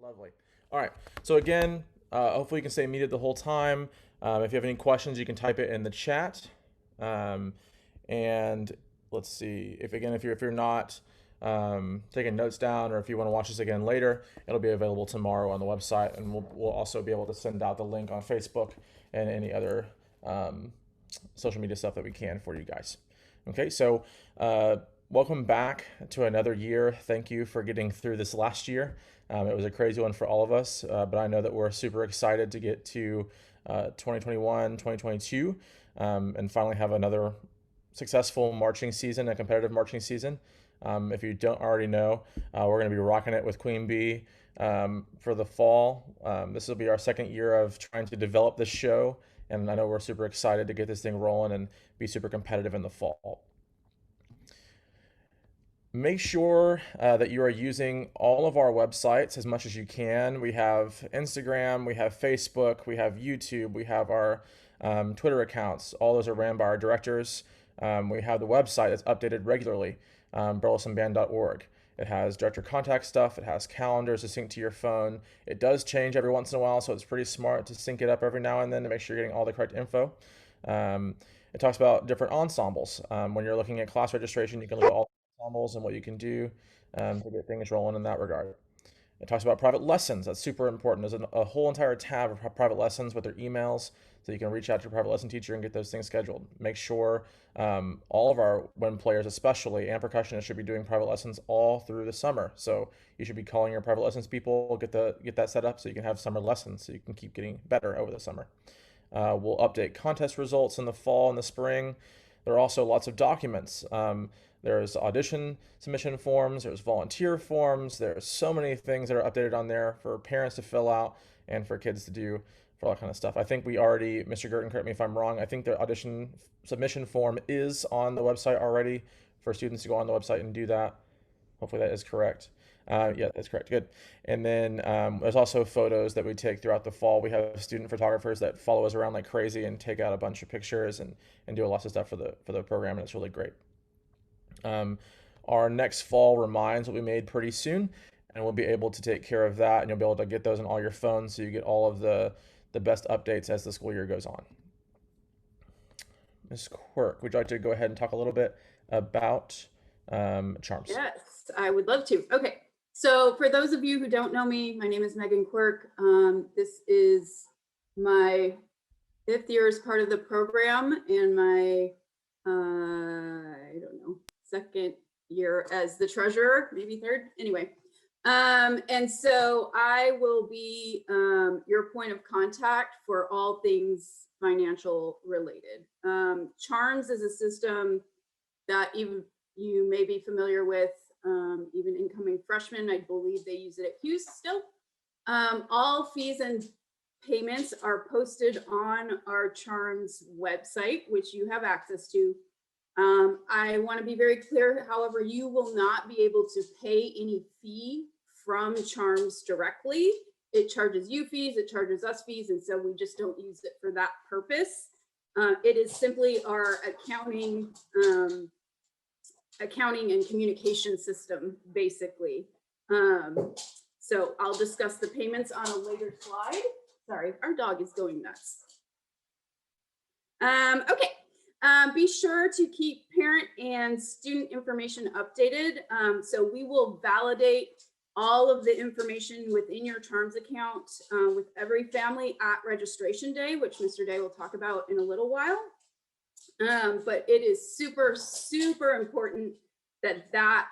Lovely. All right. So again, hopefully you can stay muted the whole time. If you have any questions, you can type it in the chat. Um, and let's see if you're not taking notes down, or if you want to watch this again later, it'll be available tomorrow on the website, and we'll also be able to send out the link on Facebook and any other um, social media stuff that we can for you guys. Okay, so welcome back to another year. Thank you for getting through this last year. It was a crazy one for all of us, but I know that we're super excited to get to 2021, 2022, and finally have another successful marching season, a competitive marching season. If you don't already know, we're going to be rocking it with Queen Bee for the fall. This will be our second year of trying to develop this show, and I know we're super excited to get this thing rolling and be super competitive in the fall. Make sure that you are using all of our websites as much as you can. We have Instagram, we have Facebook, we have YouTube, we have our Twitter accounts. All those are ran by our directors. We have the website that's updated regularly, burlesonband.org. It has director contact stuff. It has calendars to sync to your phone. It does change every once in a while, so it's pretty smart to sync it up every now and then to make sure you're getting all the correct info. It talks about different ensembles. When you're looking at class registration, you can look at all ensembles and what you can do to get things rolling in that regard. It talks about private lessons. That's super important. There's a whole entire tab of private lessons with their emails, so you can reach out to your private lesson teacher and get those things scheduled. Make sure all of our wind players, especially, and percussionists, should be doing private lessons all through the summer. So you should be calling your private lessons people, get that set up so you can have summer lessons, so you can keep getting better over the summer. We'll update contest results in the fall and the spring. There are also lots of documents. There's audition submission forms, there's volunteer forms, there's so many things that are updated on there for parents to fill out and for kids to do, for all that kind of stuff. I think we already, Mr. Gerton, correct me if I'm wrong, I think the audition submission form is on the website already for students to go on the website and do that. Hopefully that is correct. Yeah, that's correct. Good. And then there's also photos that we take throughout the fall. We have student photographers that follow us around like crazy and take out a bunch of pictures and do lots of stuff for the program, and it's really great. Our next fall reminds will be made pretty soon, and we'll be able to take care of that, and you'll be able to get those on all your phones, so you get all of the best updates as the school year goes on. Ms. Quirk, would you like to go ahead and talk a little bit about charms? Yes, I would love to. Okay, so for those of you who don't know me, my name is Megan Quirk. This is my 5th year as part of the program, and my I don't know, 2nd year as the treasurer, maybe 3rd, anyway. And so I will be your point of contact for all things financial related. Charms is a system that even you may be familiar with, even incoming freshmen. I believe they use it at Hughes still. All fees and payments are posted on our Charms website, which you have access to. I want to be very clear, however, you will not be able to pay any fee from Charms directly. It charges you fees, it charges us fees, and so we just don't use it for that purpose. It is simply our accounting and communication system, basically. So I'll discuss the payments on a later slide. Sorry, our dog is going nuts. Okay. Be sure to keep parent and student information updated. So we will validate all of the information within your Charms account with every family at registration day, which Mr. Day will talk about in a little while. But it is super, super important that that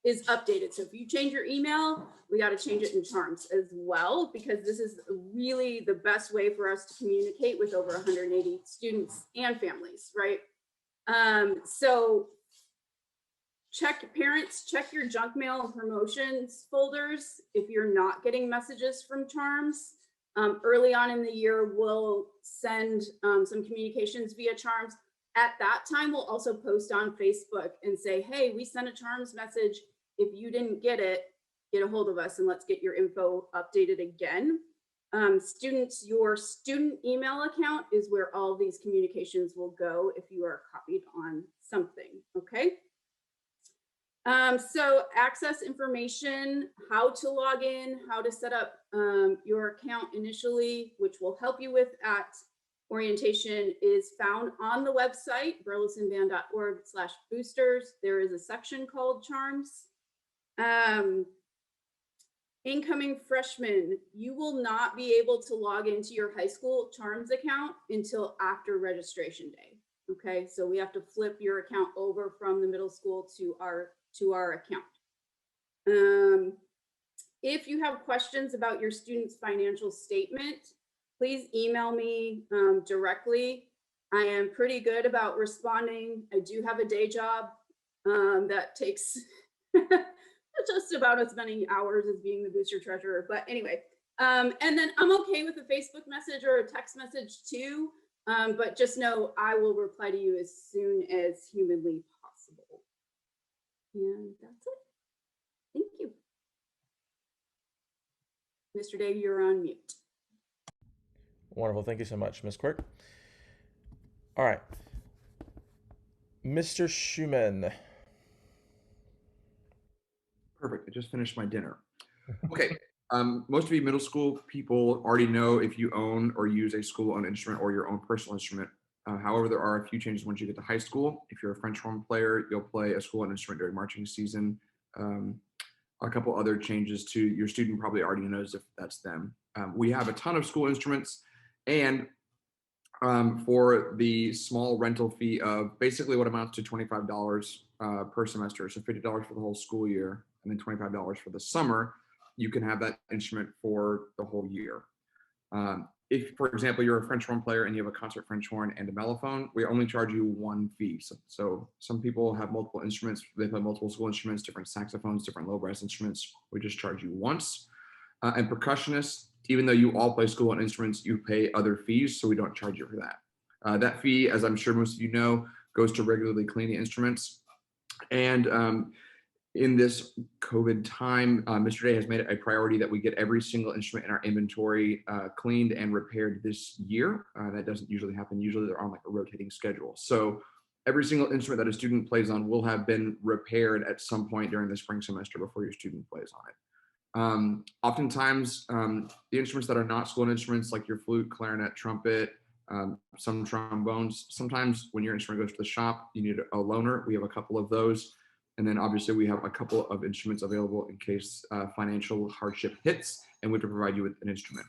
is updated. So if you change your email, we got to change it in Charms as well, because this is really the best way for us to communicate with over 180 students and families, right? So parents, check your junk mail and promotions folders if you're not getting messages from Charms. Early on in the year, we'll send some communications via Charms. At that time, we'll also post on Facebook and say, hey, we sent a Charms message. If you didn't get it, get a hold of us and let's get your info updated again. Students, your student email account is where all these communications will go if you are copied on something, okay? So access information, how to log in, how to set up your account initially, which will help you with at orientation, is found on the website, burlesonband.org/boosters. There is a section called Charms. Incoming freshmen, you will not be able to log into your high school Charms account until after registration day. Okay, so we have to flip your account over from the middle school to our account. If you have questions about your student's financial statement, please email me directly. I am pretty good about responding. I do have a day job that takes just about as many hours as being the booster treasurer. But anyway, and then I'm okay with a Facebook message or a text message too. But just know I will reply to you as soon as humanly possible. And that's it. Thank you. Mr. Dave, you're on mute. Wonderful. Thank you so much, Ms. Quirk. All right. Mr. Schumann. Perfect. I just finished my dinner. Okay. Most of you middle school people already know if you own or use a school-owned instrument or your own personal instrument. However, there are a few changes once you get to high school. If you're a French horn player, you'll play a school-owned instrument during marching season. A couple other changes to your student probably already knows if that's them. We have a ton of school instruments, and for the small rental fee of basically what amounts to $25 per semester, so $50 for the whole school year, and then $25 for the summer, you can have that instrument for the whole year. If, for example, you're a French horn player and you have a concert French horn and a mellophone, we only charge you one fee. So some people have multiple instruments. They play multiple school instruments, different saxophones, different low brass instruments. We just charge you once. And percussionists, even though you all play school-owned instruments, you pay other fees, so we don't charge you for that. That fee, as I'm sure most of you know, goes to regularly clean the instruments. And in this COVID time, Mr. Day has made it a priority that we get every single instrument in our inventory cleaned and repaired this year. That doesn't usually happen. Usually they're on like a rotating schedule. So every single instrument that a student plays on will have been repaired at some point during the spring semester before your student plays on it. Oftentimes, the instruments that are not school instruments, like your flute, clarinet, trumpet, some trombones, sometimes when your instrument goes to the shop, you need a loaner. We have a couple of those. And then obviously we have a couple of instruments available in case financial hardship hits, and we have to provide you with an instrument.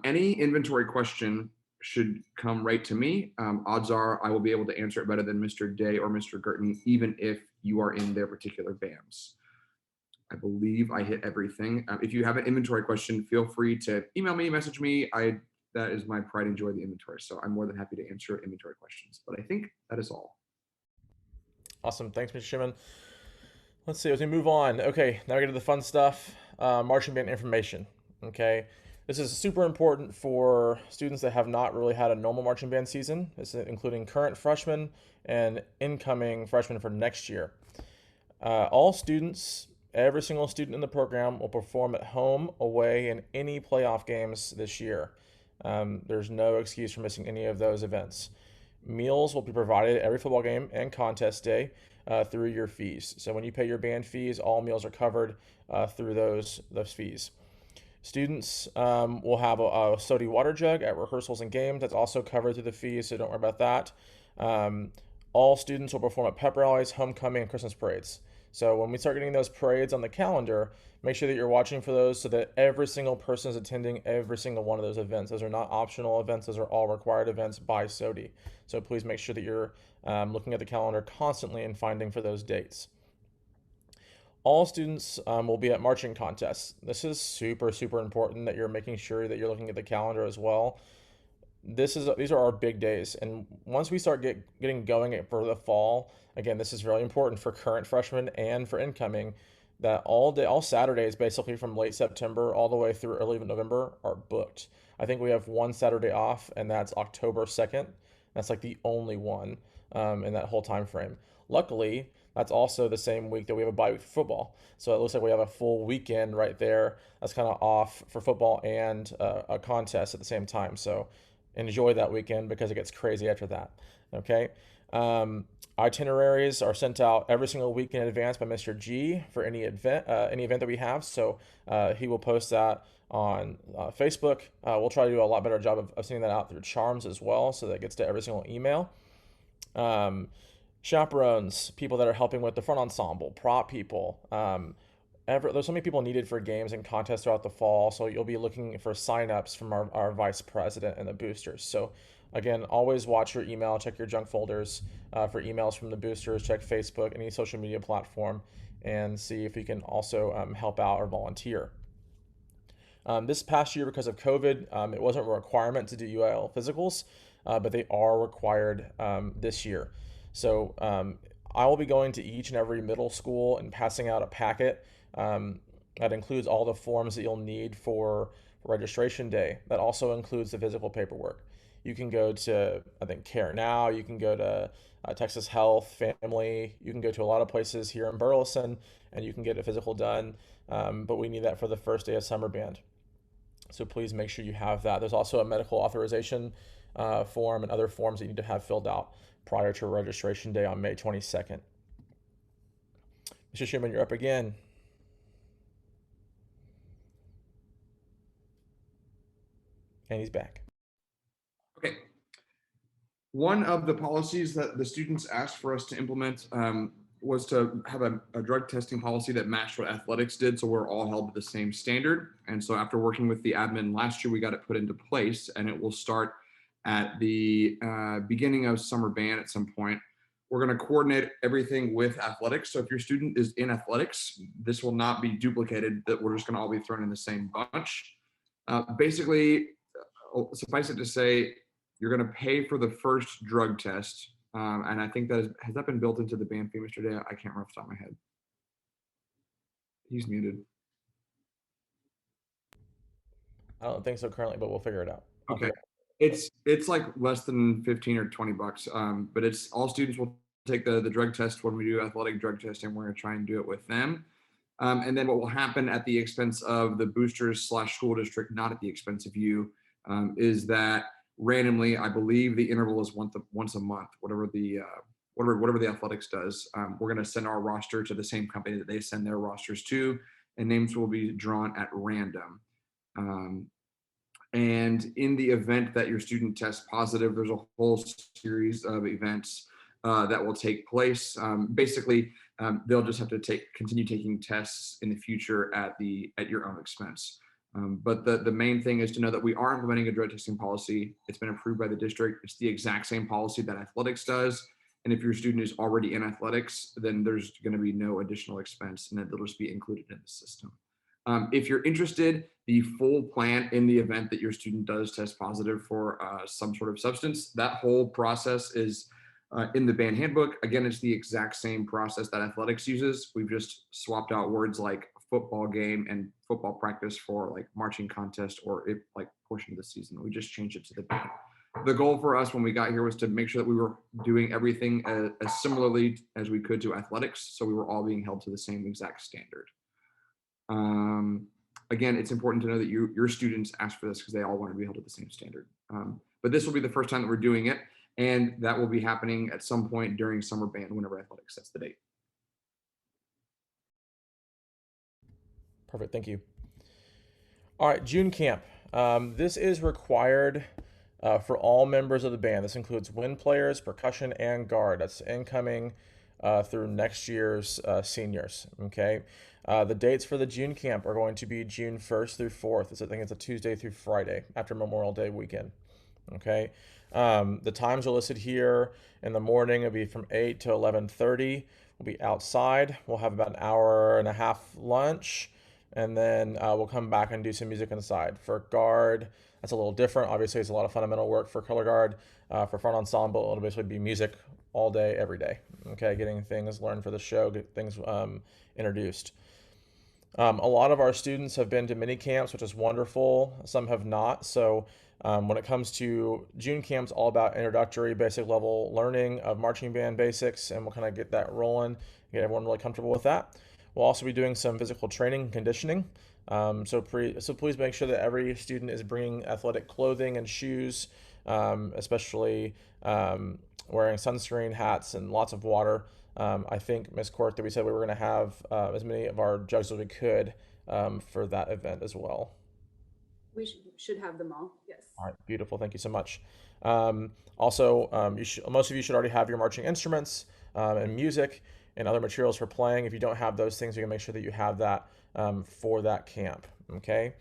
Any inventory question should come right to me. Odds are I will be able to answer it better than Mr. Day or Mr. Gerton, even if you are in their particular bands. I believe I hit everything. If you have an inventory question, feel free to email me, message me. That is my pride and joy of the inventory. So I'm more than happy to answer inventory questions, but I think that is all. Awesome. Thanks, Mr. Schumann. Let's see, as we move on. Okay, now we get to the fun stuff. Marching band information. Okay, this is super important for students that have not really had a normal marching band season. This is including current freshmen and incoming freshmen for next year. All students, every single student in the program will perform at home, away, and any playoff games this year. There's no excuse for missing any of those events. Meals will be provided at every football game and contest day through your fees. So when you pay your band fees, all meals are covered through those fees. Students will have a SotE water jug at rehearsals and games. That's also covered through the fees, so don't worry about that. All students will perform at pep rallies, homecoming, and Christmas parades. So when we start getting those parades on the calendar, make sure that you're watching for those so that every single person is attending every single one of those events. Those are not optional events. Those are all required events by SotE. So please make sure that you're looking at the calendar constantly and finding for those dates. All students will be at marching contests. This is super, super important that you're making sure that you're looking at the calendar as well. These are our big days, and once we start getting going for the fall, again, this is really important for current freshmen and for incoming, that all Saturdays basically from late September all the way through early November are booked. I think we have one Saturday off, and that's October 2nd. That's like the only one in that whole time frame. Luckily, that's also the same week that we have a bye week for football. So it looks like we have a full weekend right there that's kind of off for football and a contest at the same time. So enjoy that weekend because it gets crazy after that. Okay. Itineraries are sent out every single week in advance by Mr. G for any event that we have. So he will post that on Facebook. We'll try to do a lot better job of sending that out through Charms as well, so that it gets to every single email. Chaperones, people that are helping with the front ensemble, prop people. There's so many people needed for games and contests throughout the fall, so you'll be looking for signups from our vice president and the boosters. So again, always watch your email, check your junk folders for emails from the boosters, check Facebook, any social media platform, and see if you can also help out or volunteer. This past year, because of COVID, it wasn't a requirement to do UIL physicals, but they are required this year. So I will be going to each and every middle school and passing out a packet that includes all the forms that you'll need for registration day. That also includes the physical paperwork. You can go to, I think, Care Now. You can go to Texas Health, Family. You can go to a lot of places here in Burleson, and you can get a physical done. But we need that for the first day of summer band. So please make sure you have that. There's also a medical authorization form and other forms that you need to have filled out prior to registration day on May 22nd. Mr. Schumann, you're up again. And he's back. Okay. One of the policies that the students asked for us to implement was to have a drug testing policy that matched what athletics did, so we're all held to the same standard. And so after working with the admin last year, we got it put into place, and it will start at the beginning of summer band at some point. We're going to coordinate everything with athletics. So if your student is in athletics, this will not be duplicated, that we're just going to all be thrown in the same bunch. Basically, suffice it to say, you're going to pay for the first drug test. And I think that has that been built into the band fee, Mr. Day? I can't remember off the top of my head. He's muted. I don't think so currently, but we'll figure it out. Okay. It's like less than 15 or 20 bucks. But it's all students will take the drug test when we do athletic drug testing. We're going to try and do it with them. And then what will happen at the expense of the boosters / school district, not at the expense of you, is that randomly, I believe the interval is once a month, whatever the athletics does. We're going to send our roster to the same company that they send their rosters to, and names will be drawn at random. And in the event that your student tests positive, there's a whole series of events that will take place. Basically, they'll just have to continue taking tests in the future at your own expense. But the main thing is to know that we are implementing a drug testing policy. It's been approved by the district. It's the exact same policy that athletics does. And if your student is already in athletics, then there's going to be no additional expense, and it'll just be included in the system. If you're interested, the full plan in the event that your student does test positive for some sort of substance, that whole process is in the band handbook. Again, it's the exact same process that athletics uses. We've just swapped out words like football game and football practice for like marching contest or like portion of the season. We just changed it to the band. The goal for us when we got here was to make sure that we were doing everything as similarly as we could to athletics. So we were all being held to the same exact standard. Again, it's important to know that your students asked for this because they all want to be held to the same standard. But this will be the first time that we're doing it, and that will be happening at some point during summer band whenever athletics sets the date. Perfect, thank you. All right, June camp. This is required for all members of the band. This includes wind players, percussion, and guard. That's incoming through next year's seniors, okay? The dates for the June camp are going to be June 1st through 4th. I think it's a Tuesday through Friday after Memorial Day weekend, okay? The times are listed here. In the morning, it'll be from 8 to 11:30. We'll be outside. We'll have about an hour and a half lunch, and then we'll come back and do some music inside. For guard, that's a little different. Obviously, it's a lot of fundamental work for Colorguard. For front ensemble, it'll basically be music all day, every day. Okay, getting things learned for the show, get things introduced. A lot of our students have been to mini camps, which is wonderful. Some have not. So when it comes to June camps, all about introductory, basic level learning of marching band basics, and we'll kind of get that rolling, get everyone really comfortable with that. We'll also be doing some physical training and conditioning. So please make sure that every student is bringing athletic clothing and shoes, especially wearing sunscreen, hats, and lots of water. I think, Ms. Quirk, that we said we were going to have as many of our jugs as we could for that event as well. We should have them all, yes. All right, beautiful. Thank you so much. Most of you should already have your marching instruments and music and other materials for playing. If you don't have those things, you can make sure that you have that for that camp. Okay.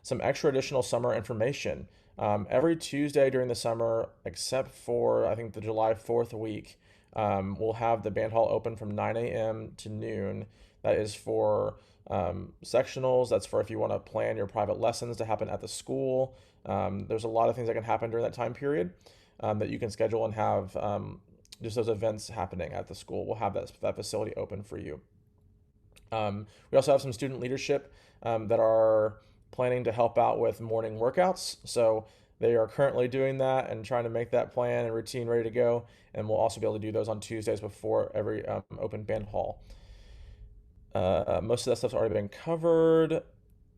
Some extra additional summer information. Every Tuesday during the summer, except for I think the July 4th week, we'll have the band hall open from 9 a.m. to noon. That is for sectionals. That's for if you want to plan your private lessons to happen at the school. There's a lot of things that can happen during that time period that you can schedule and have just those events happening at the school. We'll have that facility open for you. We also have some student leadership that are planning to help out with morning workouts. So they are currently doing that and trying to make that plan and routine ready to go. And we'll also be able to do those on Tuesdays before every open band hall. Most of that stuff's already been covered.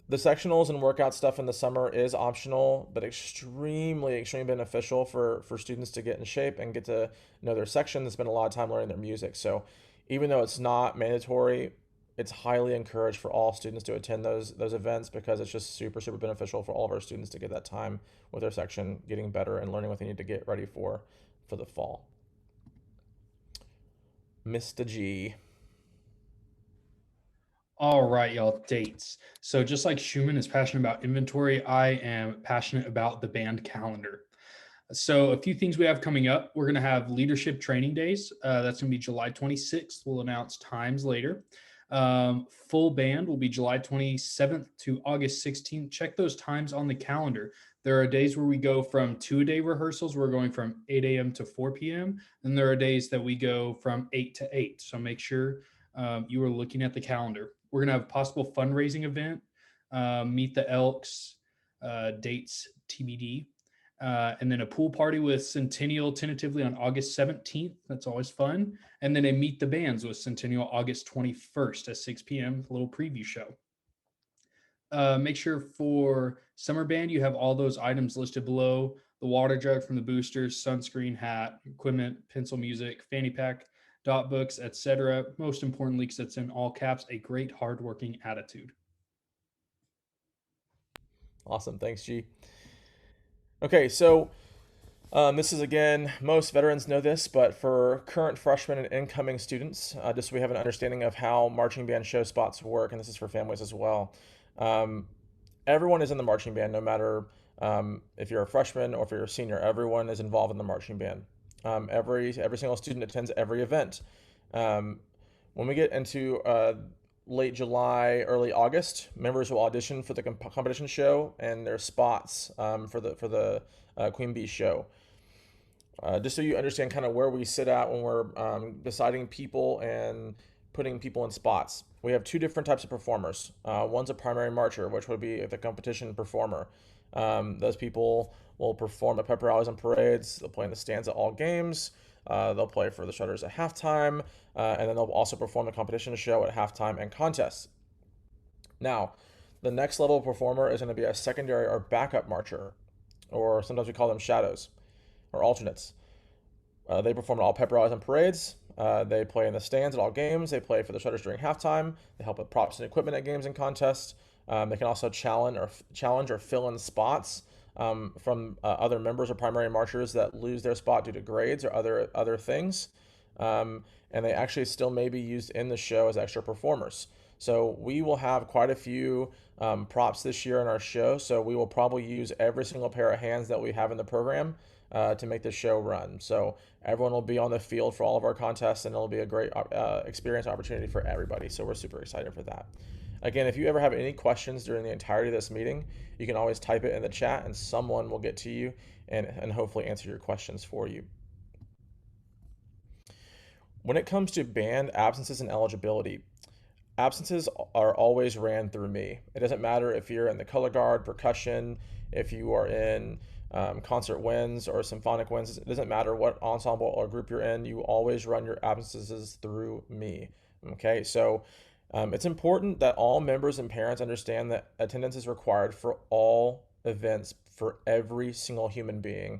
The sectionals and workout stuff in the summer is optional, but extremely beneficial for students to get in shape and get to know their section and spend a lot of time learning their music. So even though it's not mandatory, it's highly encouraged for all students to attend those events because it's just super beneficial for all of our students to get that time with their section, getting better and learning what they need to get ready for the fall. Mr. G. All right, y'all, dates. So just like Schumann is passionate about inventory, I am passionate about the band calendar. So a few things we have coming up. We're going to have leadership training days. That's going to be July 26th. We'll announce times later. Full band will be July 27th to August 16th. Check those times on the calendar. There are days where we go from 2-a-day rehearsals. We're going from 8 a.m. to 4 p.m. And there are days that we go from 8 to 8. So make sure you are looking at the calendar. We're going to have a possible fundraising event, meet the Elks, dates TBD, and then a pool party with Centennial tentatively on August 17th. That's always fun. And then a meet the bands with Centennial August 21st at 6 p.m., a little preview show. Make sure for summer band, you have all those items listed below: the water jug from the boosters, sunscreen, hat, equipment, pencil, music, fanny pack, dot books, etc. Most importantly, because it's in all caps, a great hardworking attitude. Awesome. Thanks, G. Okay, so this is, again, most veterans know this, but for current freshmen and incoming students, just so we have an understanding of how marching band show spots work, and this is for families as well. Everyone is in the marching band, no matter if you're a freshman or if you're a senior. Everyone is involved in the marching band. Every single student attends every event. When we get into late July, early August, members will audition for the competition show and their spots for the Queen Bee show. Just so you understand kind of where we sit at when we're deciding people and putting people in spots. We have two different types of performers. One's a primary marcher, which would be the competition performer. Those people will perform at pep rallies and parades. They'll play in the stands at all games. They'll play for the Shutters at halftime, and then they'll also perform the competition show at halftime and contests. Now, the next level performer is going to be a secondary or backup marcher, or sometimes we call them shadows or alternates. They perform at all pep rallies and parades. They play in the stands at all games. They play for the Shutters during halftime. They help with props and equipment at games and contests. They can also challenge or fill in spots from other members or primary marchers that lose their spot due to grades or other things. And they actually still may be used in the show as extra performers. So we will have quite a few props this year in our show. So we will probably use every single pair of hands that we have in the program to make the show run. So everyone will be on the field for all of our contests, and it'll be a great experience opportunity for everybody. So we're super excited for that. Again, if you ever have any questions during the entirety of this meeting, you can always type it in the chat and someone will get to you and hopefully answer your questions for you. When it comes to band absences and eligibility, absences are always ran through me. It doesn't matter if you're in the Colorguard, percussion, if you are in concert winds or symphonic winds. It doesn't matter what ensemble or group you're in. You always run your absences through me. Okay, so it's important that all members and parents understand that attendance is required for all events for every single human being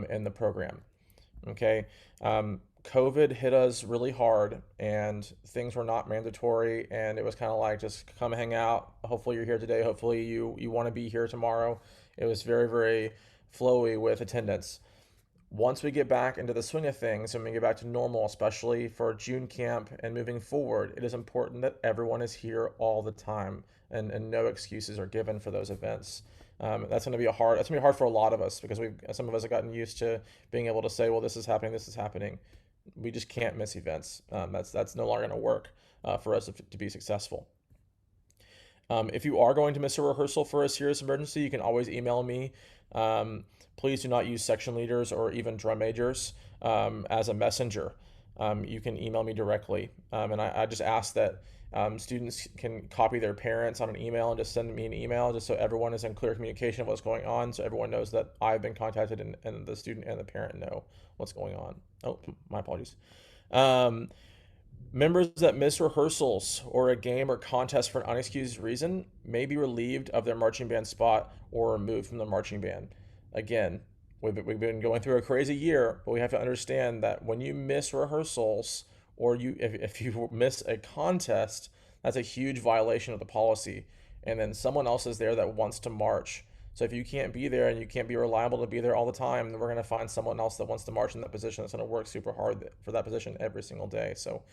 in the program. Okay. COVID hit us really hard and things were not mandatory, and it was kind of like just come hang out. Hopefully you're here today. Hopefully you want to be here tomorrow. It was very, very flowy with attendance. Once we get back into the swing of things and we get back to normal, especially for June camp and moving forward, it is important that everyone is here all the time, and no excuses are given for those events. That's going to be that's going to be hard for a lot of us because some of us have gotten used to being able to say, well, this is happening, this is happening. We just can't miss events. That's no longer going to work for us to be successful. If you are going to miss a rehearsal for a serious emergency, you can always email me. Please do not use section leaders or even drum majors as a messenger. You can email me directly. And I just ask that students can copy their parents on an email and just send me an email just so everyone is in clear communication of what's going on, so everyone knows that I've been contacted and the student and the parent know what's going on. Oh, my apologies. Members that miss rehearsals or a game or contest for an unexcused reason may be relieved of their marching band spot or removed from the marching band. Again, we've been going through a crazy year, but we have to understand that when you miss rehearsals or if you miss a contest, that's a huge violation of the policy. And then someone else is there that wants to march. So if you can't be there and you can't be reliable to be there all the time, then we're going to find someone else that wants to march in that position that's going to work super hard for that position every single day. So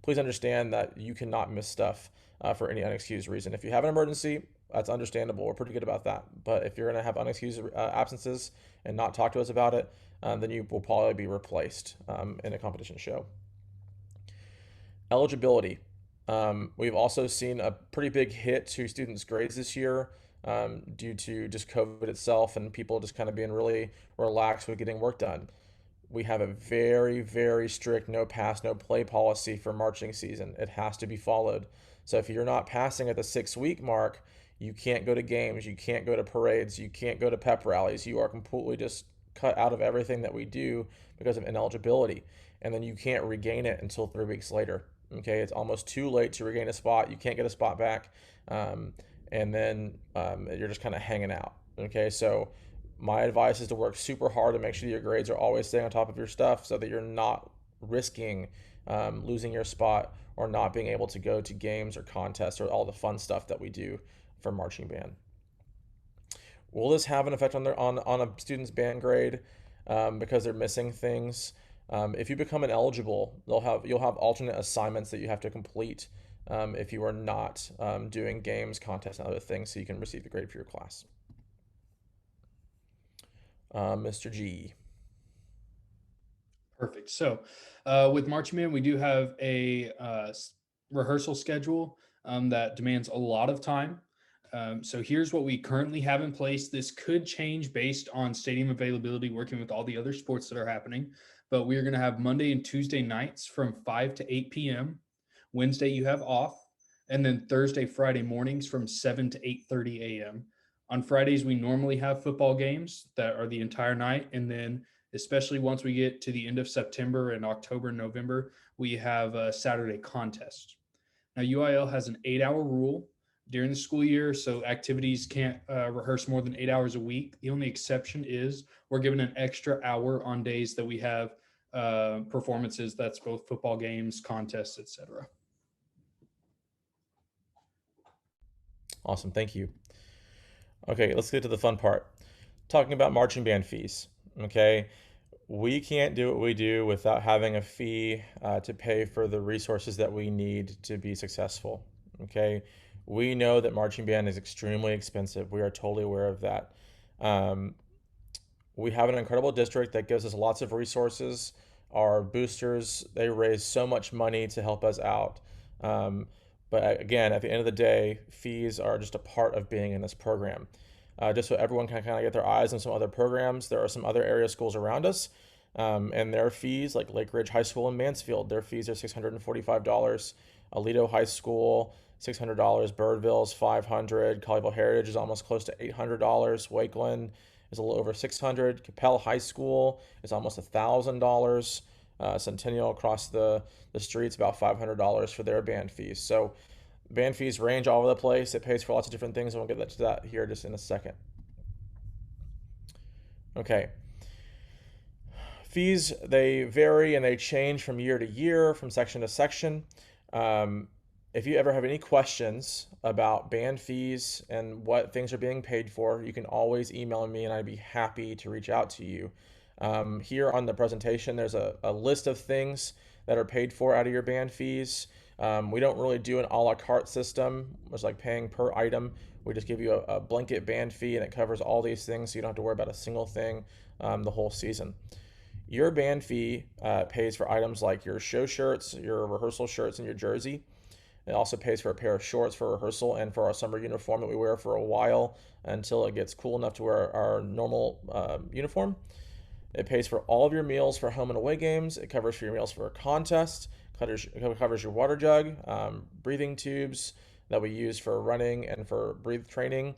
please understand that you cannot miss stuff for any unexcused reason. If you have an emergency, that's understandable. We're pretty good about that. But if you're going to have unexcused absences and not talk to us about it, then you will probably be replaced in a competition show. Eligibility. We've also seen a pretty big hit to students' grades this year due to just COVID itself and people just kind of being really relaxed with getting work done. We have a very, very strict no pass, no play policy for marching season. It has to be followed. So if you're not passing at the 6-week mark, you can't go to games, you can't go to parades, you can't go to pep rallies. You are completely just cut out of everything that we do because of ineligibility. And then you can't regain it until 3 weeks later. Okay, it's almost too late to regain a spot. You can't get a spot back. And then you're just kind of hanging out. Okay, so my advice is to work super hard to make sure your grades are always staying on top of your stuff so that you're not risking losing your spot or not being able to go to games or contests or all the fun stuff that we do for marching band. Will this have an effect on a student's band grade because they're missing things? If you become ineligible, you'll have alternate assignments that you have to complete if you are not doing games, contests, and other things, so you can receive the grade for your class. Mr. G. Perfect. So with marching band, we do have a rehearsal schedule that demands a lot of time. So here's what we currently have in place. This could change based on stadium availability, working with all the other sports that are happening. But we are going to have Monday and Tuesday nights from 5 to 8 p.m. Wednesday you have off. And then Thursday, Friday mornings from 7 to 8:30 a.m. On Fridays, we normally have football games that are the entire night. And then especially once we get to the end of September and October and November, we have a Saturday contest. Now, UIL has an 8-hour rule during the school year, so activities can't rehearse more than 8 hours a week. The only exception is we're given an extra hour on days that we have performances. That's both football games, contests, etc. Awesome, thank you. Okay, let's get to the fun part. Talking about marching band fees. Okay, we can't do what we do without having a fee to pay for the resources that we need to be successful. Okay, we know that marching band is extremely expensive. We are totally aware of that. We have an incredible district that gives us lots of resources. Our boosters, they raise so much money to help us out. But again, at the end of the day, fees are just a part of being in this program. Just so everyone can kind of get their eyes on some other programs, there are some other area schools around us, and their fees, like Lake Ridge High School in Mansfield, their fees are $645. Aledo High School, $600. Birdville's $500. Colleyville Heritage is almost close to $800. Wakeland is a little over $600. Capel High School is almost $1,000. Centennial across the streets about $500 for their band fees. So band fees range all over the place. It pays for lots of different things, and we'll get to that here just in a second. Okay. Fees, they vary and they change from year to year, from section to section. If you ever have any questions about band fees and what things are being paid for, you can always email me and I'd be happy to reach out to you. Here on the presentation, there's a list of things that are paid for out of your band fees. We don't really do an a la carte system, which is like paying per item. We just give you a blanket band fee and it covers all these things, so you don't have to worry about a single thing the whole season. Your band fee pays for items like your show shirts, your rehearsal shirts, and your jersey. It also pays for a pair of shorts for rehearsal and for our summer uniform that we wear for a while until it gets cool enough to wear our normal uniform. It pays for all of your meals for home and away games. It covers for your meals for a contest. It covers your water jug, breathing tubes that we use for running and for breathe training.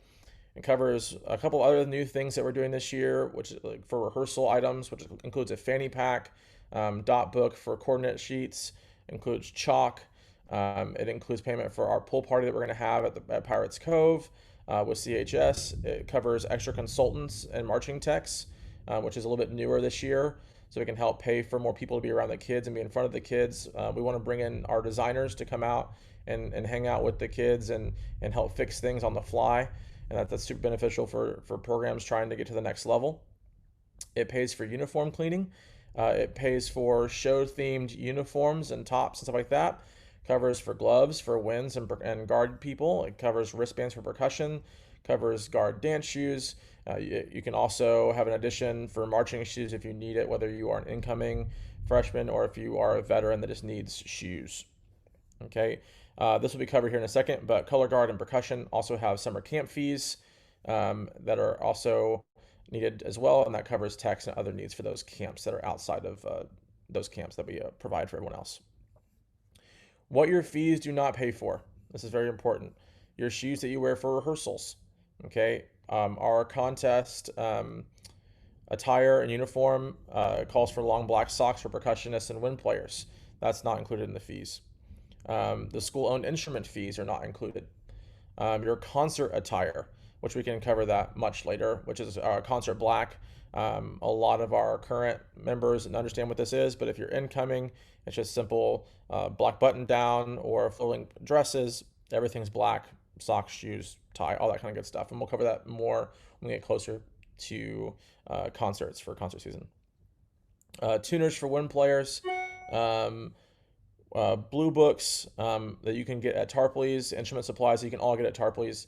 It covers a couple other new things that we're doing this year, which is like for rehearsal items, which includes a fanny pack, dot book for coordinate sheets, includes chalk. It includes payment for our pool party that we're going to have at Pirates Cove with CHS. It covers extra consultants and marching techs, which is a little bit newer this year, so we can help pay for more people to be around the kids and be in front of the kids. We want to bring in our designers to come out and hang out with the kids and help fix things on the fly, and that's super beneficial for programs trying to get to the next level. It pays for uniform cleaning. It pays for show-themed uniforms and tops and stuff like that. Covers for gloves for winds and guard people. It covers wristbands for percussion. Covers guard dance shoes. You can also have an addition for marching shoes if you need it, whether you are an incoming freshman or if you are a veteran that just needs shoes. Okay, this will be covered here in a second, but Colorguard and Percussion also have summer camp fees that are also needed as well, and that covers techs and other needs for those camps that are outside of those camps that we provide for everyone else. What your fees do not pay for, this is very important, your shoes that you wear for rehearsals. Okay, our contest attire and uniform calls for long black socks for percussionists and wind players. That's not included in the fees. The school-owned instrument fees are not included. Your concert attire, which we can cover that much later, which is concert black. A lot of our current members understand what this is, but if you're incoming, it's just simple black button down or flowing dresses. Everything's black, socks, shoes, tie, all that kind of good stuff. And we'll cover that more when we get closer to concerts for concert season. Tuners for wind players. Blue books that you can get at Tarpley's, instrument supplies that you can all get at Tarpley's.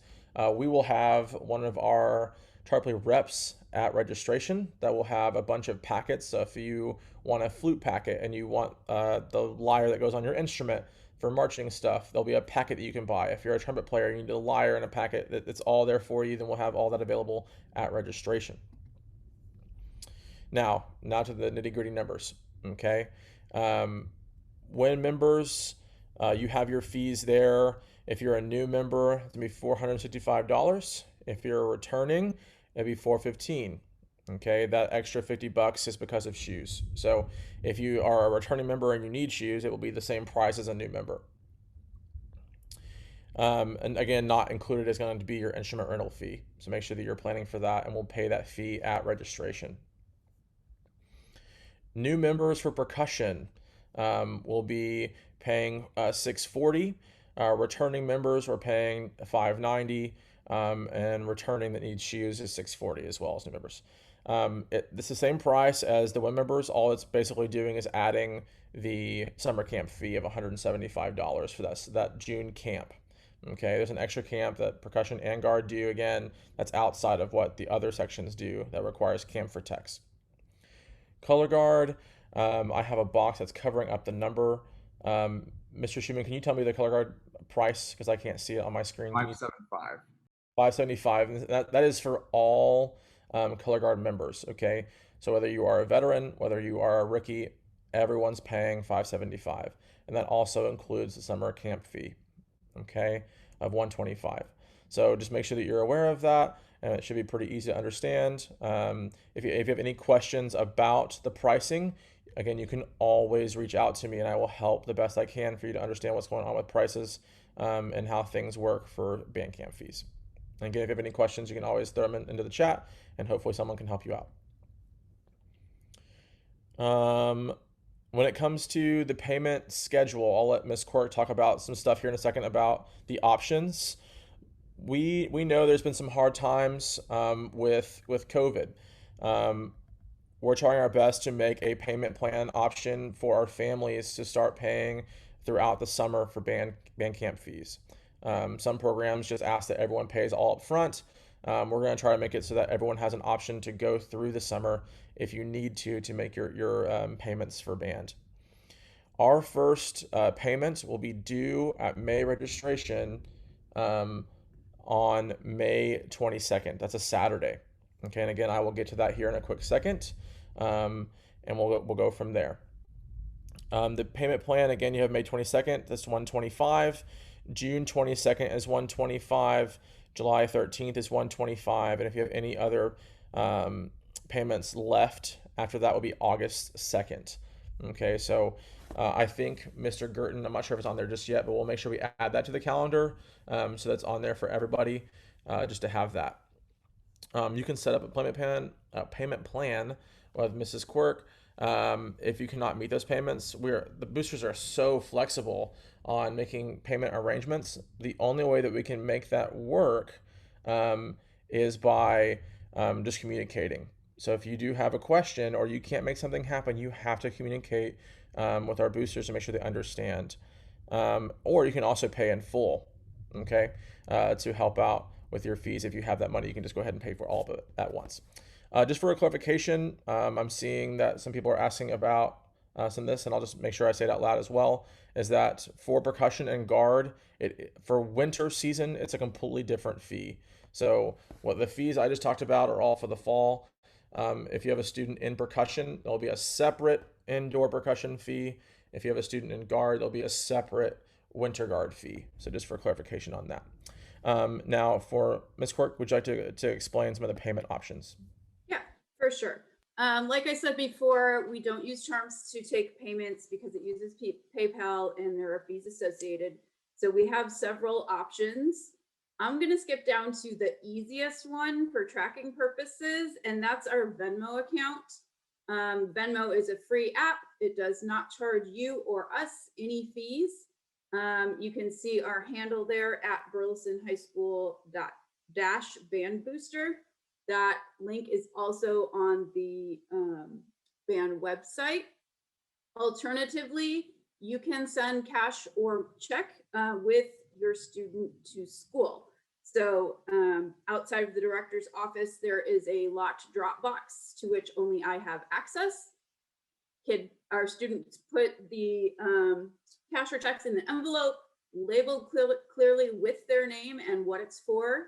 We will have one of our Tarpley reps at registration that will have a bunch of packets. So if you want a flute packet and you want the lyre that goes on your instrument for marching stuff, there'll be a packet that you can buy. If you're a trumpet player, you need a lyre and a packet that's all there for you, then we'll have all that available at registration. Now to the nitty-gritty numbers, okay? When members, you have your fees there. If you're a new member, it's gonna be $465. If you're returning, it'd be $415. Okay, that extra $50 is because of shoes. So if you are a returning member and you need shoes, it will be the same price as a new member. And again, not included is going to be your instrument rental fee. So make sure that you're planning for that, and we'll pay that fee at registration. New members for percussion will be paying $640. Returning members are paying $590, and returning that needs shoes is $640 as well as new members. It's the same price as the wind members. All it's basically doing is adding the summer camp fee of $175 for that June camp. Okay, there's an extra camp that percussion and guard do. Again, that's outside of what the other sections do that requires camp for techs. Colorguard, I have a box that's covering up the number. Mr. Schumann, can you tell me the Colorguard price? Because I can't see it on my screen. $575. $575. That is for all Colorguard members. Okay, so whether you are a veteran, whether you are a rookie, everyone's paying $575, and that also includes the summer camp fee, okay, of $125. So just make sure that you're aware of that, and it should be pretty easy to understand. If you have any questions about the pricing, again, you can always reach out to me, and I will help the best I can for you to understand what's going on with prices and how things work for band camp fees. And again, if you have any questions, you can always throw them into the chat, and hopefully someone can help you out. When it comes to the payment schedule, I'll let Ms. Quirk talk about some stuff here in a second about the options. We know there's been some hard times with COVID. Um, we're trying our best to make a payment plan option for our families to start paying throughout the summer for band camp fees. Some programs just ask that everyone pays all up front. We're going to try to make it so that everyone has an option to go through the summer if you need to make your payments for band. Our first payment will be due at May registration um, on May 22nd. That's a Saturday. Okay, and again, I will get to that here in a quick second, and we'll go from there. The payment plan, again, you have May 22nd, that's 125. June 22nd is 125. July 13th is 125. And if you have any other payments left after that, will be August 2nd. Okay, so I think Mr. Gerton, I'm not sure if it's on there just yet, but we'll make sure we add that to the calendar so that's on there for everybody just to have that. You can set up a payment plan with Mrs. Quirk. If you cannot meet those payments, the boosters are so flexible on making payment arrangements. The only way that we can make that work is by just communicating. So if you do have a question or you can't make something happen, you have to communicate with our boosters to make sure they understand. Or you can also pay in full, okay, to help out with your fees. If you have that money, you can just go ahead and pay for all of it at once. Just for a clarification, I'm seeing that some people are asking about some of this, and I'll just make sure I say it out loud as well, is that for percussion and guard, for winter season, it's a completely different fee. So what the fees I just talked about are all for the fall. If you have a student in percussion, there'll be a separate indoor percussion fee. If you have a student in guard, there'll be a separate winter guard fee. So just for clarification on that. Now for Ms. Quirk, would you like to explain some of the payment options? Yeah, for sure. Like I said before, we don't use charms to take payments because it uses PayPal and there are fees associated. So we have several options. I'm going to skip down to the easiest one for tracking purposes, and that's our Venmo account. Venmo is a free app. It does not charge you or us any fees. You can see our handle there at Burleson High School _band booster. That link is also on the band website. Alternatively, you can send cash or check with your student to school. So outside of the director's office, there is a locked drop box to which only I have access. Our students put the cash or checks in the envelope, labeled clearly with their name and what it's for.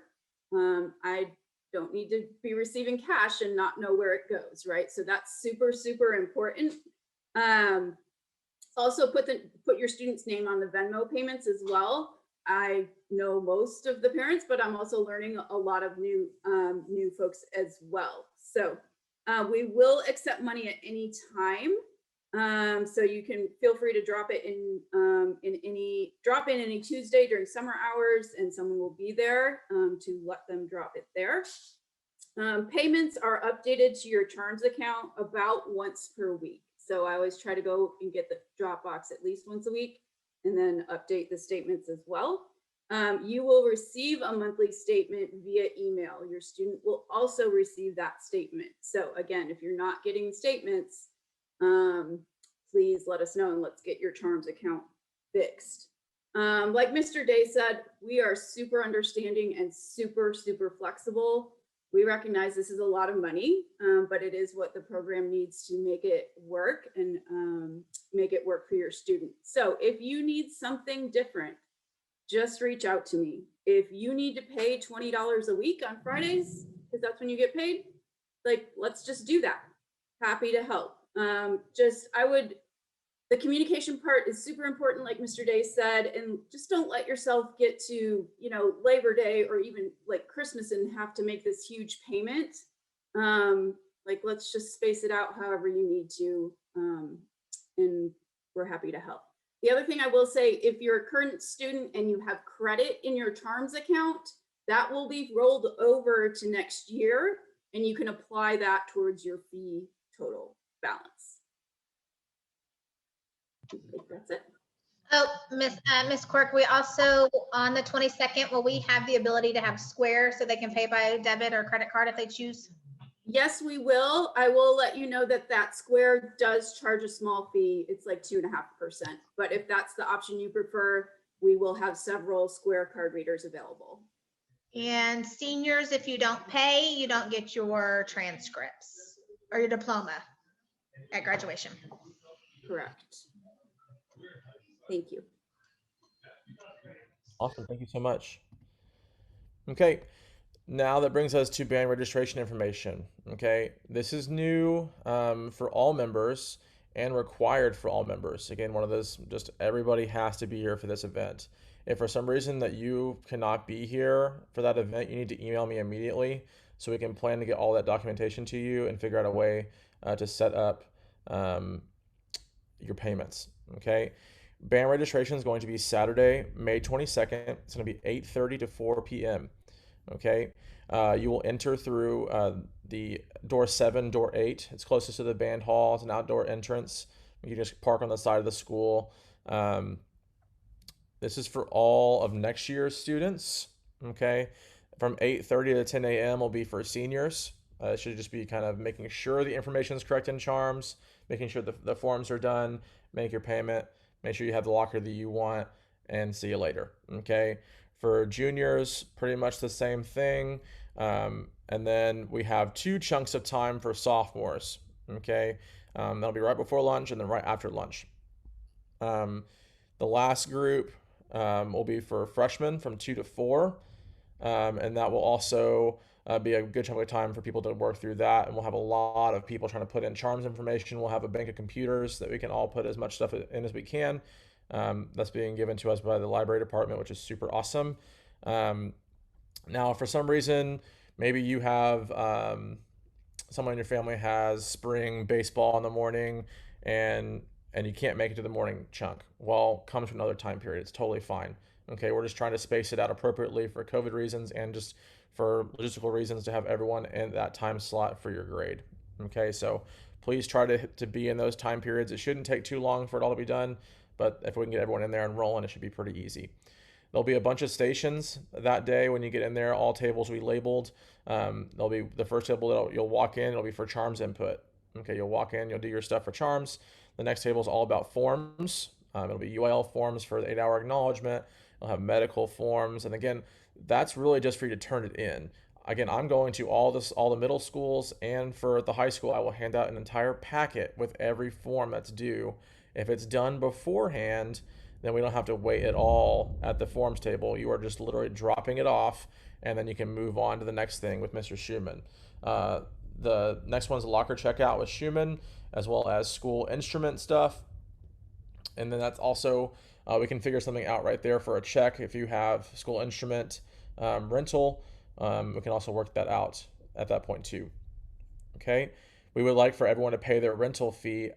I don't need to be receiving cash and not know where it goes, right? So that's super, super important. Also put your student's name on the Venmo payments as well. I know most of the parents, but I'm also learning a lot of new folks as well. So we will accept money at any time. So you can feel free to drop it in any Tuesday during summer hours, and someone will be there to let them drop it there. Payments are updated to your charms account about once per week. So I always try to go and get the Dropbox at least once a week and then update the statements as well. You will receive a monthly statement via email. Your student will also receive that statement. So again, if you're not getting statements, please let us know and let's get your charms account fixed. Like Mr. Day said, we are super understanding and super, super flexible. We recognize this is a lot of money, but it is what the program needs to make it work and make it work for your student. So if you need something different, just reach out to me. If you need to pay $20 a week on Fridays, because that's when you get paid, like, let's just do that. Happy to help. The communication part is super important, like Mr. Day said, and just don't let yourself get to, Labor Day or even like Christmas and have to make this huge payment. Let's just space it out however you need to, and we're happy to help. The other thing I will say, if you're a current student and you have credit in your charms account, that will be rolled over to next year, and you can apply that towards your fee total balance. That's it. Oh, Miss Quirk, we also, on the 22nd, will we have the ability to have Square so they can pay by debit or credit card if they choose? Yes, we will. I will let you know that Square does charge a small fee. It's like 2.5%. But if that's the option you prefer, we will have several Square card readers available. And seniors, if you don't pay, you don't get your transcripts or your diploma at graduation. Correct. Thank you. Awesome. Thank you so much. Okay. Now that brings us to band registration information. Okay. This is new for all members and required for all members. Again, one of those, just everybody has to be here for this event. If for some reason that you cannot be here for that event, you need to email me immediately so we can plan to get all that documentation to you and figure out a way to set up your payments. Okay. Band registration is going to be Saturday, May 22nd. It's going to be 8:30 to 4 p.m. Okay. You will enter through the door 7, door 8. It's closest to the band hall. It's an outdoor entrance. You just park on the side of the school. This is for all of next year's students. Okay. From 8:30 to 10 a.m. will be for seniors. It should just be kind of making sure the information is correct in charms, making sure the forms are done, make your payment, make sure you have the locker that you want, and see you later. Okay. For juniors, pretty much the same thing. And then we have 2 chunks of time for sophomores. Okay. That'll be right before lunch and then right after lunch. The last group will be for freshmen from 2 to 4. And that will also be a good chunk of time for people to work through that. And we'll have a lot of people trying to put in charms information. We'll have a bank of computers that we can all put as much stuff in as we can. That's being given to us by the library department, which is super awesome. Now, for some reason, maybe you have someone in your family has spring baseball in the morning and you can't make it to the morning chunk. Well, come to another time period. It's totally fine. Okay, we're just trying to space it out appropriately for COVID reasons and just for logistical reasons to have everyone in that time slot for your grade. Okay, so please try to be in those time periods. It shouldn't take too long for it all to be done, but if we can get everyone in there and rolling, it should be pretty easy. There'll be a bunch of stations that day when you get in there. All tables will be labeled. There'll be the first table that you'll walk in. It'll be for charms input. Okay, you'll walk in, you'll do your stuff for charms. The next table is all about forms. It'll be UIL forms for the 8-hour acknowledgement. You'll have medical forms, and again, that's really just for you to turn it in. Again, I'm going to all the middle schools, and for the high school, I will hand out an entire packet with every form that's due. If it's done beforehand, then we don't have to wait at all at the forms table. You are just literally dropping it off, and then you can move on to the next thing with Mr. Schumann. The next one's locker checkout with Schumann, as well as school instrument stuff. And then that's also, we can figure something out right there for a check if you have school instrument rental. We can also work that out at that point too. Okay. We would like for everyone to pay their rental fee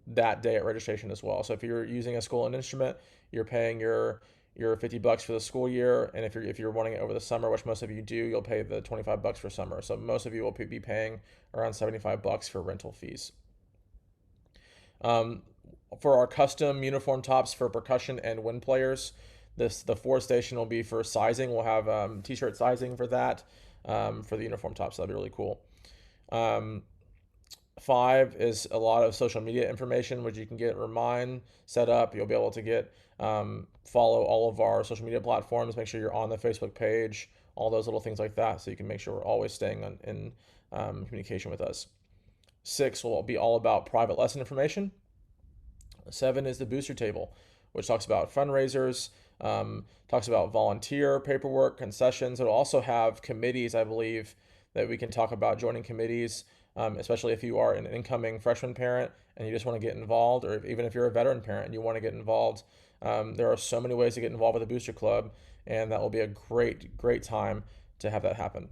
that day at registration as well. So if you're using a school and instrument, you're paying your $50 for the school year, and if you're wanting it over the summer, which most of you do, you'll pay the $25 for summer. So most of you will be paying around $75 for rental fees. For our custom uniform tops for percussion and wind players, the 4th station will be for sizing. We'll have t-shirt sizing for that for the uniform tops. So that'd be really cool. 5 is a lot of social media information, which you can get Remind set up. You'll be able to get follow all of our social media platforms. Make sure you're on the Facebook page, all those little things like that, so you can make sure we're always staying in communication with us. 6 will be all about private lesson information. 7 is the booster table, which talks about fundraisers, talks about volunteer paperwork, concessions. It'll also have committees, I believe, that we can talk about joining committees. Especially if you are an incoming freshman parent and you just want to get involved, or even if you're a veteran parent and you want to get involved. There are so many ways to get involved with the Booster Club, and that will be a great time to have that happen.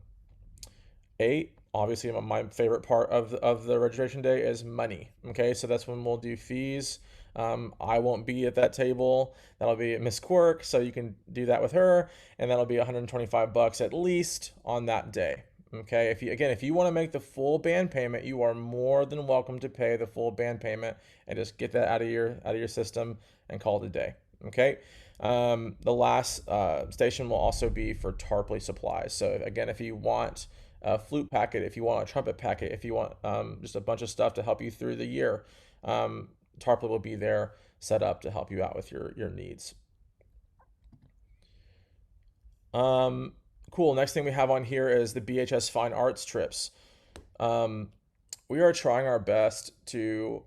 8, obviously my favorite part of the registration day is money. Okay, so that's when we'll do fees. I won't be at that table. That'll be Miss Quirk, so you can do that with her, and that'll be $125 at least on that day. Okay, if you want to make the full band payment, you are more than welcome to pay the full band payment and just get that out of your system and call it a day. Okay. The last station will also be for Tarpley supplies. So again, if you want a flute packet, if you want a trumpet packet, if you want just a bunch of stuff to help you through the year, Tarpley will be there set up to help you out with your needs. Cool. Next thing we have on here is the BHS Fine Arts trips. We are trying our best to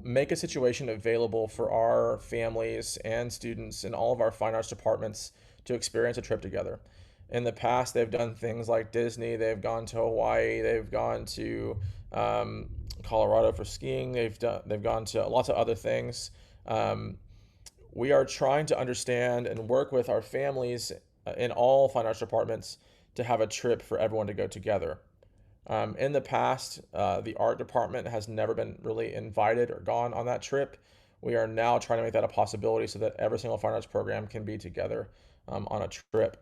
make a situation available for our families and students in all of our fine arts departments to experience a trip together. In the past, they've done things like Disney, they've gone to Hawaii, they've gone to Colorado for skiing, they've gone to lots of other things. We are trying to understand and work with our families in all fine arts departments to have a trip for everyone to go together. In the past, the art department has never been really invited or gone on that trip. We are now trying to make that a possibility so that every single fine arts program can be together on a trip.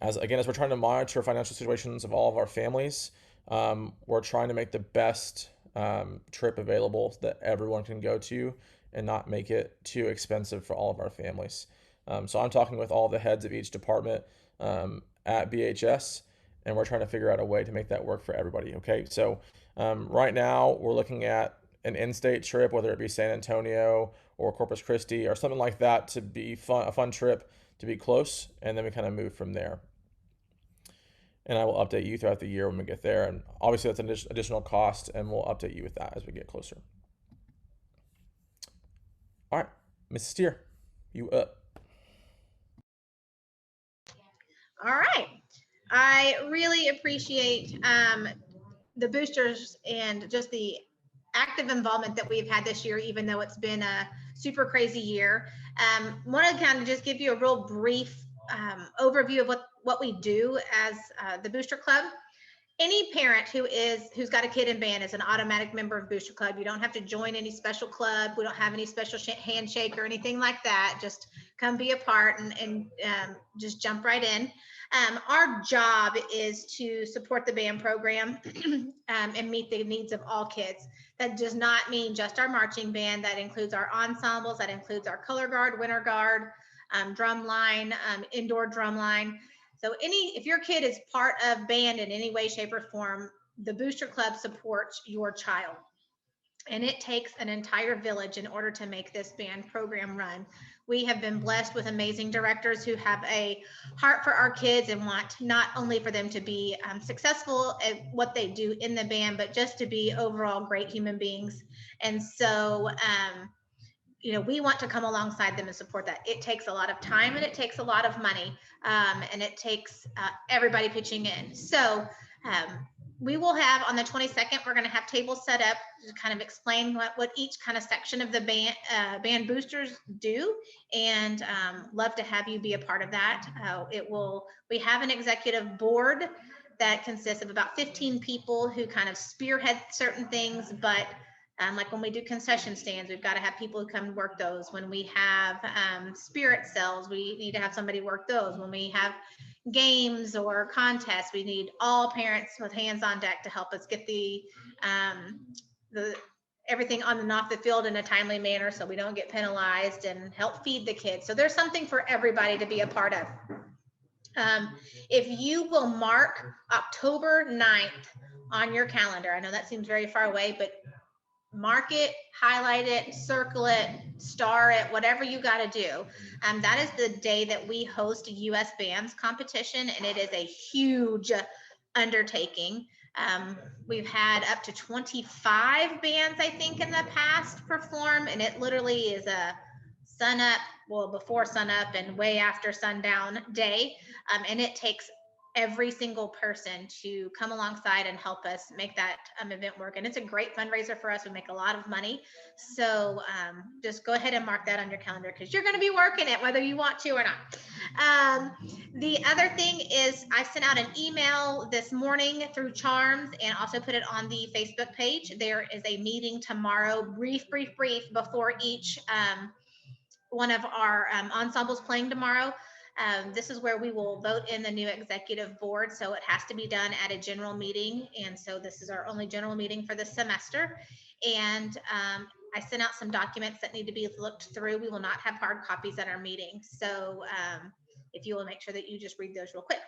As we're trying to monitor financial situations of all of our families, we're trying to make the best trip available so that everyone can go to and not make it too expensive for all of our families. So I'm talking with all the heads of each department at BHS, and we're trying to figure out a way to make that work for everybody. Okay, so right now we're looking at an in-state trip, whether it be San Antonio or Corpus Christi or something like that, to be a fun trip to be close, and then we kind of move from there. And I will update you throughout the year when we get there, and obviously that's an additional cost, and we'll update you with that as we get closer. All right, Mrs. Steer, you up. All right. I really appreciate the boosters and just the active involvement that we've had this year, even though it's been a super crazy year. Want to kind of just give you a real brief overview of what we do as the Booster Club. Any parent who's got a kid in band is an automatic member of Booster Club. You don't have to join any special club. We don't have any special handshake or anything like that. Just come be a part and just jump right in. Our job is to support the band program and meet the needs of all kids. That does not mean just our marching band. That includes our ensembles. That includes our color guard, winter guard, drum line, indoor drum line. So if your kid is part of band in any way, shape, or form, the Booster Club supports your child. And it takes an entire village in order to make this band program run. We have been blessed with amazing directors who have a heart for our kids and want not only for them to be successful at what they do in the band, but just to be overall great human beings. And so, we want to come alongside them and support that. It takes a lot of time and it takes a lot of money, and it takes everybody pitching in. So we will have on the 22nd, we're going to have tables set up to kind of explain what each kind of section of the band boosters do, and love to have you be a part of that. We have an executive board that consists of about 15 people who kind of spearhead certain things, but like when we do concession stands, we've got to have people who come and work those. When we have spirit cells, we need to have somebody work those. When we have games or contests, we need all parents with hands on deck to help us get the everything on and off the field in a timely manner so we don't get penalized, and help feed the kids. So there's something for everybody to be a part of. If you will mark October 9th on your calendar, I know that seems very far away, but mark it, highlight it, circle it, star it, whatever you got to do. That is the day that we host a U.S. bands competition, and it is a huge undertaking. We've had up to 25 bands, I think, in the past perform, and it literally is a before sunup and way after sundown day. And it takes every single person to come alongside and help us make that event work. And it's a great fundraiser for us. We make a lot of money. So just go ahead and mark that on your calendar, because you're going to be working it whether you want to or not. The other thing is I sent out an email this morning through Charms and also put it on the Facebook page. There is a meeting tomorrow, brief before each one of our ensembles playing tomorrow. This is where we will vote in the new executive board. So it has to be done at a general meeting. And so this is our only general meeting for this semester. And I sent out some documents that need to be looked through. We will not have hard copies at our meeting. So if you will make sure that you just read those real quick.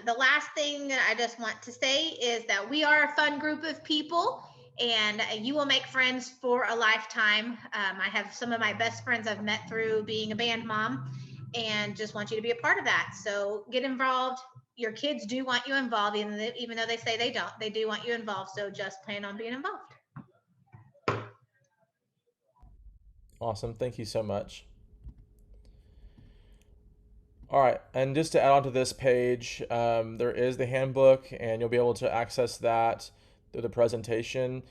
The last thing that I just want to say is that we are a fun group of people, and you will make friends for a lifetime. I have some of my best friends I've met through being a band mom, and just want you to be a part of that. So get involved. Your kids do want you involved, even though they say they don't. They do want you involved, so just plan on being involved. Awesome. Thank you so much. All right, and just to add on to this page, there is the handbook, and you'll be able to access that through the presentation.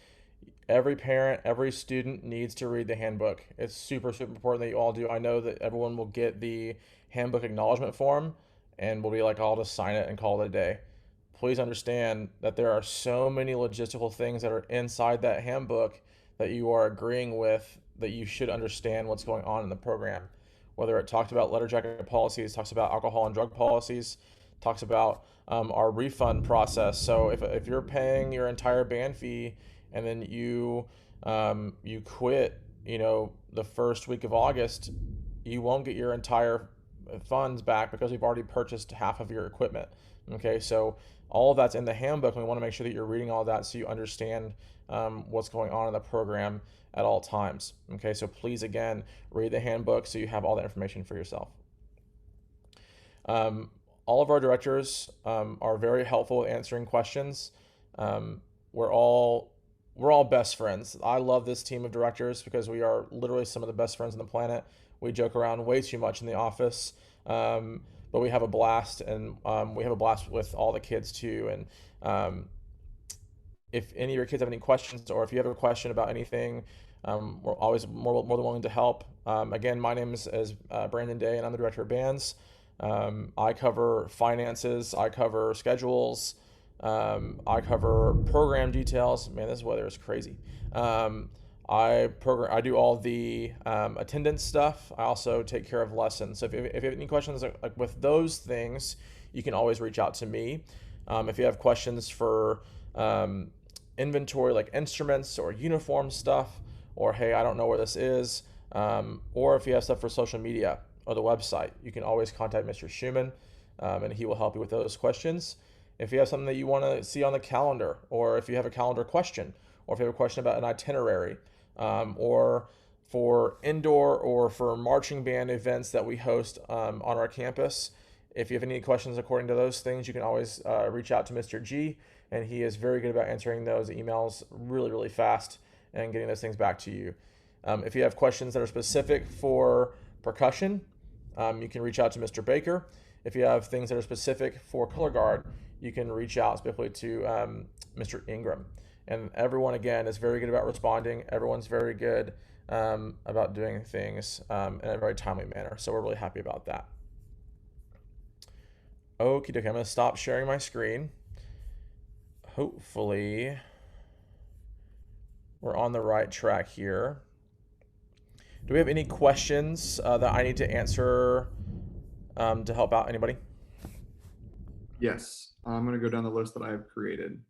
Every parent, every student needs to read the handbook. It's super, super important that you all do. I know that everyone will get the handbook acknowledgement form and will be like, I'll just sign it and call it a day. Please understand that there are so many logistical things that are inside that handbook that you are agreeing with, that you should understand what's going on in the program. Whether it talks about letter jacket policies, talks about alcohol and drug policies, talks about our refund process. So if you're paying your entire band fee and then you quit, the first week of August, you won't get your entire funds back because you've already purchased half of your equipment. Okay, so all of that's in the handbook, and we want to make sure that you're reading all of that so you understand what's going on in the program at all times. Okay, so please, again, read the handbook so you have all the information for yourself. All of our directors are very helpful with answering questions. We're all best friends. I love this team of directors because we are literally some of the best friends on the planet. We joke around way too much in the office, but we have a blast, and we have a blast with all the kids too. And if any of your kids have any questions, or if you have a question about anything, we're always more than willing to help. Again, my name is Brandon Day, and I'm the director of bands. I cover finances, I cover schedules, I cover program details. Man, this weather is crazy. I do all the attendance stuff. I also take care of lessons. So if you have any questions like with those things, you can always reach out to me. If you have questions for inventory, like instruments or uniform stuff, or hey, I don't know where this is, or if you have stuff for social media or the website, you can always contact Mr. Schumann, and he will help you with those questions. If you have something that you want to see on the calendar, or if you have a calendar question, or if you have a question about an itinerary, or for indoor or for marching band events that we host on our campus, if you have any questions according to those things, you can always reach out to Mr. G, and he is very good about answering those emails really, really fast and getting those things back to you. If you have questions that are specific for percussion, you can reach out to Mr. Baker. If you have things that are specific for Colorguard, you can reach out specifically to Mr. Ingram. And everyone, again, is very good about responding. Everyone's very good about doing things in a very timely manner. So we're really happy about that. Okie dokie, I'm going to stop sharing my screen. Hopefully, we're on the right track here. Do we have any questions that I need to answer to help out anybody? Yes, I'm going to go down the list that I've created.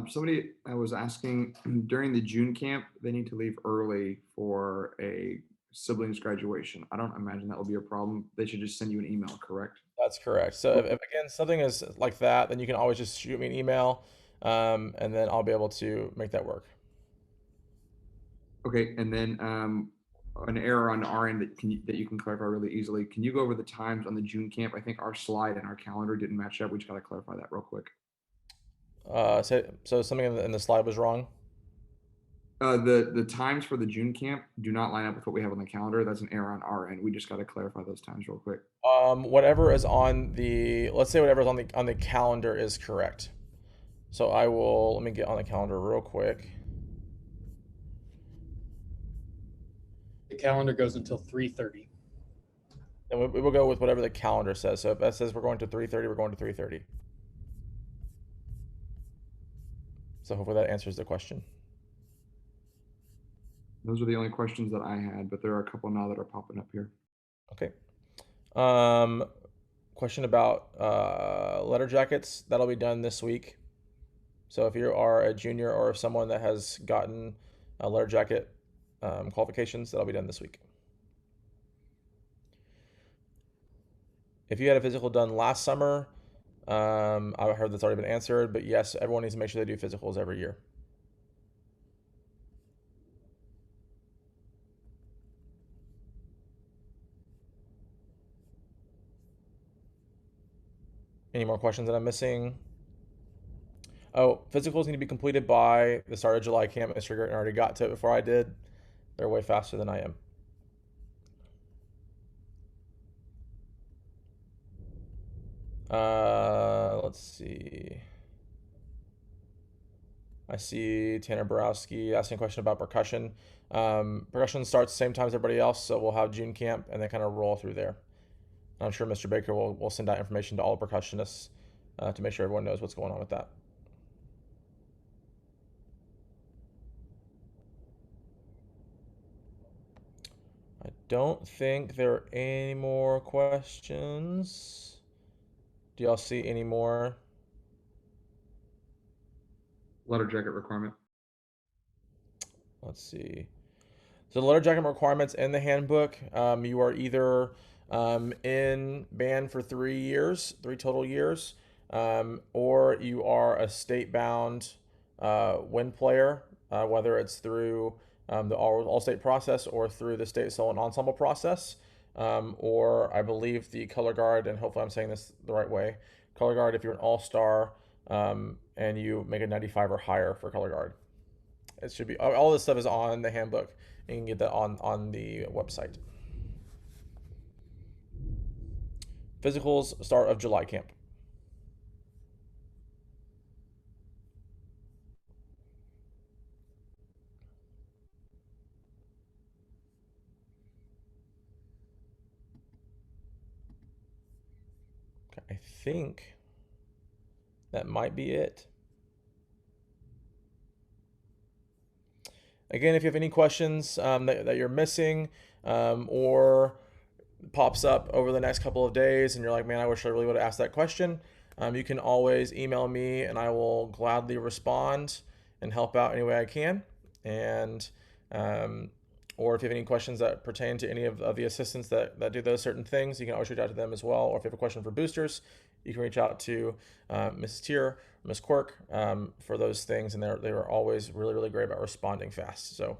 Somebody was asking during the June camp, they need to leave early for a siblings graduation. I don't imagine that will be a problem. They should just send you an email, correct? That's correct. So if again, something is like that, then you can always just shoot me an email, and then I'll be able to make that work. Okay, and then an error on our end that you can clarify really easily. Can you go over the times on the June camp? I think our slide and our calendar didn't match up. We just got to clarify that real quick. So something in the slide was wrong. The times for the June camp do not line up with what we have on the calendar. That's an error on our end. We just got to clarify those times real quick. Whatever is on let's say whatever's on the calendar is correct. So let me get on the calendar real quick. The calendar goes until 3:30. And we will go with whatever the calendar says. So if that says we're going to 3:30, we're going to 3:30. So hopefully that answers the question. Those are the only questions that I had, but there are a couple now that are popping up here. Okay. Question about letter jackets. That'll be done this week. So if you are a junior or someone that has gotten a letter jacket qualifications, that'll be done this week. If you had a physical done last summer, I heard that's already been answered, but yes, everyone needs to make sure they do physicals every year. Any more questions that I'm missing? Oh, physicals need to be completed by the start of July camp. Mr. Gerton already got to it before I did. They're way faster than I am. Let's see. I see Tanner Borowski asking a question about percussion. Percussion starts the same time as everybody else, so we'll have June camp and then kind of roll through there. I'm sure Mr. Baker will send out information to all percussionists to make sure everyone knows what's going on with that. I don't think there are any more questions. Do y'all see any more? Letter jacket requirement. Let's see. So the letter jacket requirements in the handbook, you are either in band for 3 years, 3 total years, or you are a state-bound wind player, whether it's through the all-state process or through the state solo and ensemble process, or I believe the Colorguard, and hopefully I'm saying this the right way, Colorguard if you're an all-star and you make a 95 or higher for Colorguard. It should be, all this stuff is on the handbook. You can get that on the website. Physicals, start of July camp. Okay, I think that might be it. Again, if you have any questions that you're missing or pops up over the next couple of days and you're like, man, I wish I really would have asked that question, you can always email me and I will gladly respond and help out any way I can. And or if you have any questions that pertain to any of the assistants that do those certain things, you can always reach out to them as well. Or if you have a question for boosters, you can reach out to Mrs. Tier, Ms. Quirk for those things, and they were always really, really great about responding fast. So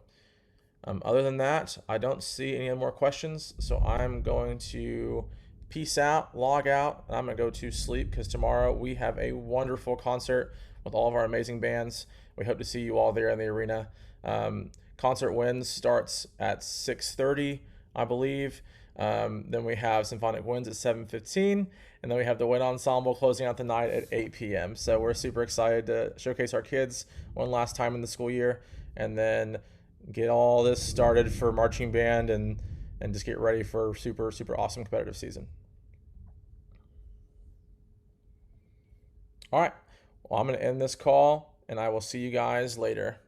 other than that, I don't see any more questions, so I'm going to peace out, log out, and I'm going to go to sleep because tomorrow we have a wonderful concert with all of our amazing bands. We hope to see you all there in the arena. Concert Winds starts at 6:30, I believe. Then we have Symphonic Winds at 7:15, and then we have the Wind Ensemble closing out the night at 8 p.m. So we're super excited to showcase our kids one last time in the school year, and then get all this started for marching band and just get ready for super, super awesome competitive season. All right, well, I'm going to end this call, and I will see you guys later.